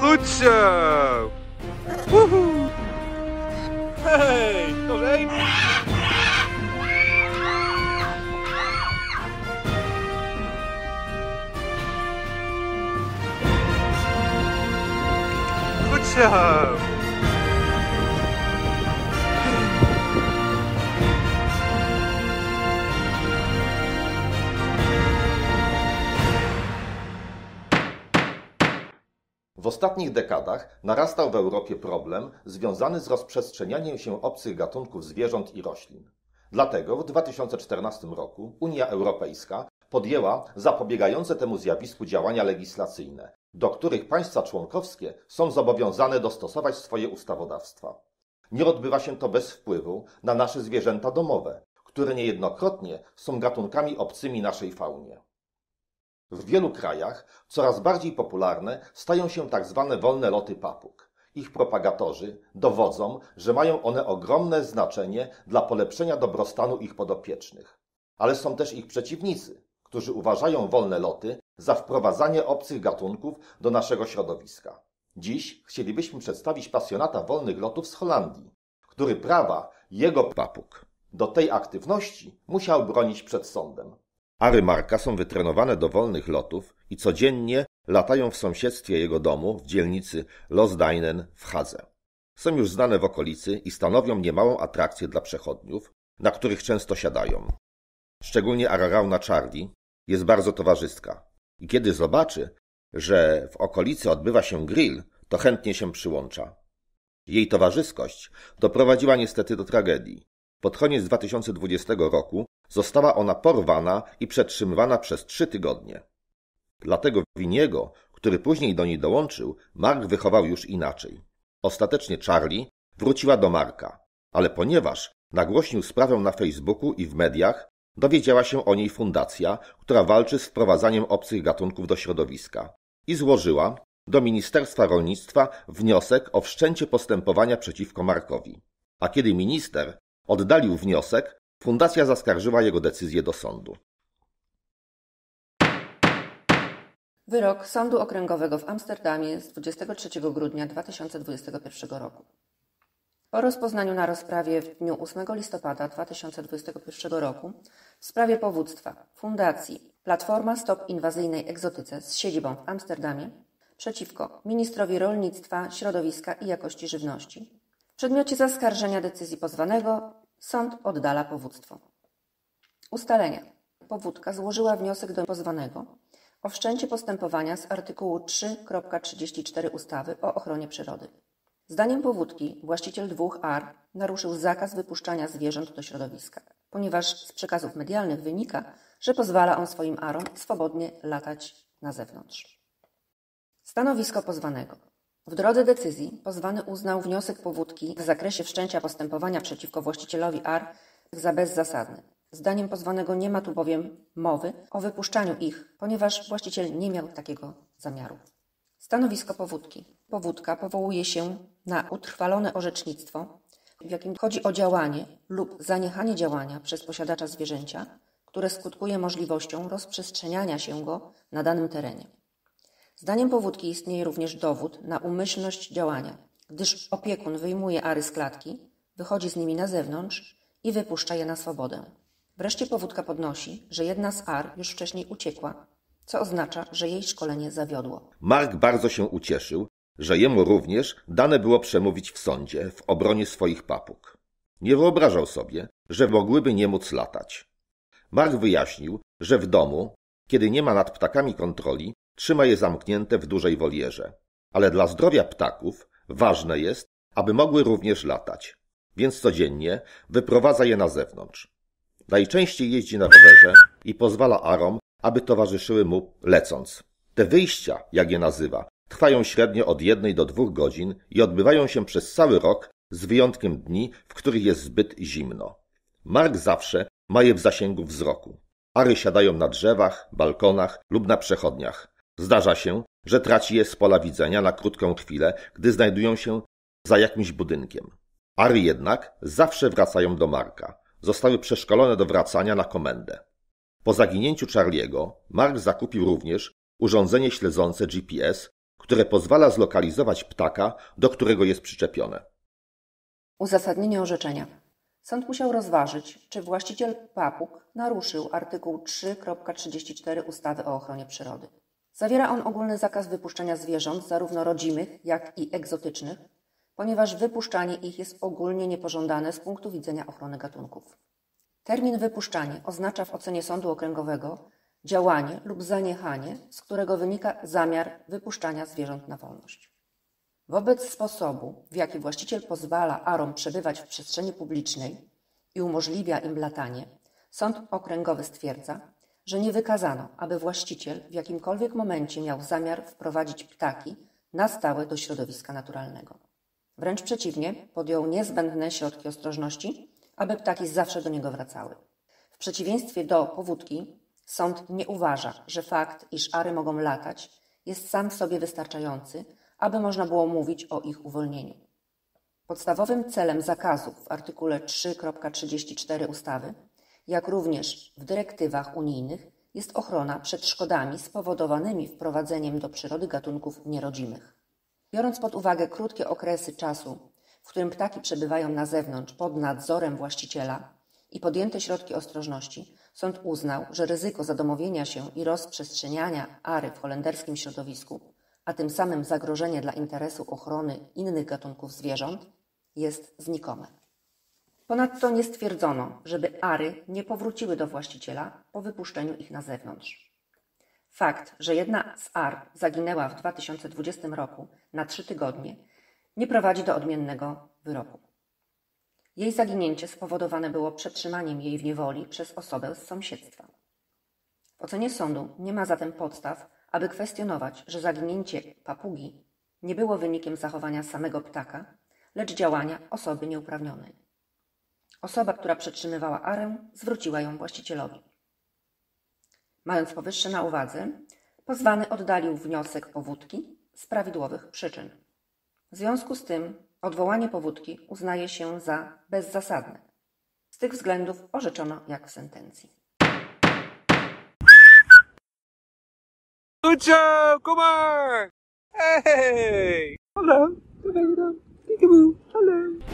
Goed zo! Woehoe! Hey, nog één! Goed zo! W ostatnich dekadach narastał w Europie problem związany z rozprzestrzenianiem się obcych gatunków zwierząt i roślin. Dlatego w 2014 roku Unia Europejska podjęła zapobiegające temu zjawisku działania legislacyjne, do których państwa członkowskie są zobowiązane dostosować swoje ustawodawstwa. Nie odbywa się to bez wpływu na nasze zwierzęta domowe, które niejednokrotnie są gatunkami obcymi naszej faunie. W wielu krajach coraz bardziej popularne stają się tak zwane wolne loty papug. Ich propagatorzy dowodzą, że mają one ogromne znaczenie dla polepszenia dobrostanu ich podopiecznych. Ale są też ich przeciwnicy, którzy uważają wolne loty za wprowadzanie obcych gatunków do naszego środowiska. Dziś chcielibyśmy przedstawić pasjonata wolnych lotów z Holandii, który prawa jego papug do tej aktywności musiał bronić przed sądem. Ary Marka są wytrenowane do wolnych lotów i codziennie latają w sąsiedztwie jego domu w dzielnicy Losdijnen w Hadze. Są już znane w okolicy i stanowią niemałą atrakcję dla przechodniów, na których często siadają. Szczególnie Ararauna Charlie jest bardzo towarzyska i kiedy zobaczy, że w okolicy odbywa się grill, to chętnie się przyłącza. Jej towarzyskość doprowadziła niestety do tragedii. Pod koniec 2020 roku została ona porwana i przetrzymywana przez 3 tygodnie. Dlatego Winiego, który później do niej dołączył, Mark wychował już inaczej. Ostatecznie Charlie wróciła do Marka, ale ponieważ nagłośnił sprawę na Facebooku i w mediach, dowiedziała się o niej fundacja, która walczy z wprowadzaniem obcych gatunków do środowiska i złożyła do Ministerstwa Rolnictwa wniosek o wszczęcie postępowania przeciwko Markowi. A kiedy minister oddalił wniosek, fundacja zaskarżyła jego decyzję do sądu. Wyrok Sądu Okręgowego w Amsterdamie z 23 grudnia 2021 roku. Po rozpoznaniu na rozprawie w dniu 8 listopada 2021 roku w sprawie powództwa Fundacji Platforma Stop Inwazyjnej Egzotyce z siedzibą w Amsterdamie przeciwko ministrowi rolnictwa, środowiska i jakości żywności, w przedmiocie zaskarżenia decyzji pozwanego sąd oddala powództwo. Ustalenia. Powódka złożyła wniosek do pozwanego o wszczęcie postępowania z artykułu 3.34 ustawy o ochronie przyrody. Zdaniem powódki właściciel 2 ar naruszył zakaz wypuszczania zwierząt do środowiska, ponieważ z przekazów medialnych wynika, że pozwala on swoim arom swobodnie latać na zewnątrz. Stanowisko pozwanego. W drodze decyzji pozwany uznał wniosek powódki w zakresie wszczęcia postępowania przeciwko właścicielowi ar za bezzasadny. Zdaniem pozwanego nie ma tu bowiem mowy o wypuszczaniu ich, ponieważ właściciel nie miał takiego zamiaru. Stanowisko powódki. Powódka powołuje się na utrwalone orzecznictwo, w jakim chodzi o działanie lub zaniechanie działania przez posiadacza zwierzęcia, które skutkuje możliwością rozprzestrzeniania się go na danym terenie. Zdaniem powódki istnieje również dowód na umyślność działania, gdyż opiekun wyjmuje ary z klatki, wychodzi z nimi na zewnątrz i wypuszcza je na swobodę. Wreszcie powódka podnosi, że jedna z ar już wcześniej uciekła, co oznacza, że jej szkolenie zawiodło. Mark bardzo się ucieszył, że jemu również dane było przemówić w sądzie w obronie swoich papug. Nie wyobrażał sobie, że mogłyby nie móc latać. Mark wyjaśnił, że w domu, kiedy nie ma nad ptakami kontroli, trzyma je zamknięte w dużej wolierze. Ale dla zdrowia ptaków ważne jest, aby mogły również latać, więc codziennie wyprowadza je na zewnątrz. Najczęściej jeździ na rowerze i pozwala arom, aby towarzyszyły mu lecąc. Te wyjścia, jak je nazywa, trwają średnio od 1 do 2 godzin i odbywają się przez cały rok z wyjątkiem dni, w których jest zbyt zimno. Mark zawsze ma je w zasięgu wzroku. Ary siadają na drzewach, balkonach lub na przechodniach. Zdarza się, że traci je z pola widzenia na krótką chwilę, gdy znajdują się za jakimś budynkiem. Ary jednak zawsze wracają do Marka. Zostały przeszkolone do wracania na komendę. Po zaginięciu Charliego Mark zakupił również urządzenie śledzące GPS, które pozwala zlokalizować ptaka, do którego jest przyczepione. Uzasadnienie orzeczenia. Sąd musiał rozważyć, czy właściciel papug naruszył artykuł 3.34 ustawy o ochronie przyrody. Zawiera on ogólny zakaz wypuszczania zwierząt, zarówno rodzimych, jak i egzotycznych, ponieważ wypuszczanie ich jest ogólnie niepożądane z punktu widzenia ochrony gatunków. Termin wypuszczanie oznacza w ocenie sądu okręgowego działanie lub zaniechanie, z którego wynika zamiar wypuszczania zwierząt na wolność. Wobec sposobu, w jaki właściciel pozwala arom przebywać w przestrzeni publicznej i umożliwia im latanie, sąd okręgowy stwierdza, że nie wykazano, aby właściciel w jakimkolwiek momencie miał zamiar wprowadzić ptaki na stałe do środowiska naturalnego. Wręcz przeciwnie, podjął niezbędne środki ostrożności, aby ptaki zawsze do niego wracały. W przeciwieństwie do powódki, sąd nie uważa, że fakt, iż ary mogą latać, jest sam w sobie wystarczający, aby można było mówić o ich uwolnieniu. Podstawowym celem zakazu w artykule 3.34 ustawy, jak również w dyrektywach unijnych, jest ochrona przed szkodami spowodowanymi wprowadzeniem do przyrody gatunków nierodzimych. Biorąc pod uwagę krótkie okresy czasu, w którym ptaki przebywają na zewnątrz pod nadzorem właściciela i podjęte środki ostrożności, sąd uznał, że ryzyko zadomowienia się i rozprzestrzeniania ary w holenderskim środowisku, a tym samym zagrożenie dla interesu ochrony innych gatunków zwierząt, jest znikome. Ponadto nie stwierdzono, żeby ary nie powróciły do właściciela po wypuszczeniu ich na zewnątrz. Fakt, że jedna z ar zaginęła w 2020 roku na 3 tygodnie, nie prowadzi do odmiennego wyroku. Jej zaginięcie spowodowane było przetrzymaniem jej w niewoli przez osobę z sąsiedztwa. W ocenie sądu nie ma zatem podstaw, aby kwestionować, że zaginięcie papugi nie było wynikiem zachowania samego ptaka, lecz działania osoby nieuprawnionej. Osoba, która przetrzymywała arę, zwróciła ją właścicielowi. Mając powyższe na uwadze, pozwany oddalił wniosek powódki z prawidłowych przyczyn. W związku z tym odwołanie powódki uznaje się za bezzasadne. Z tych względów orzeczono jak w sentencji. Good job! Come on! Hey! Hello! Hello! Peekaboo! Hello!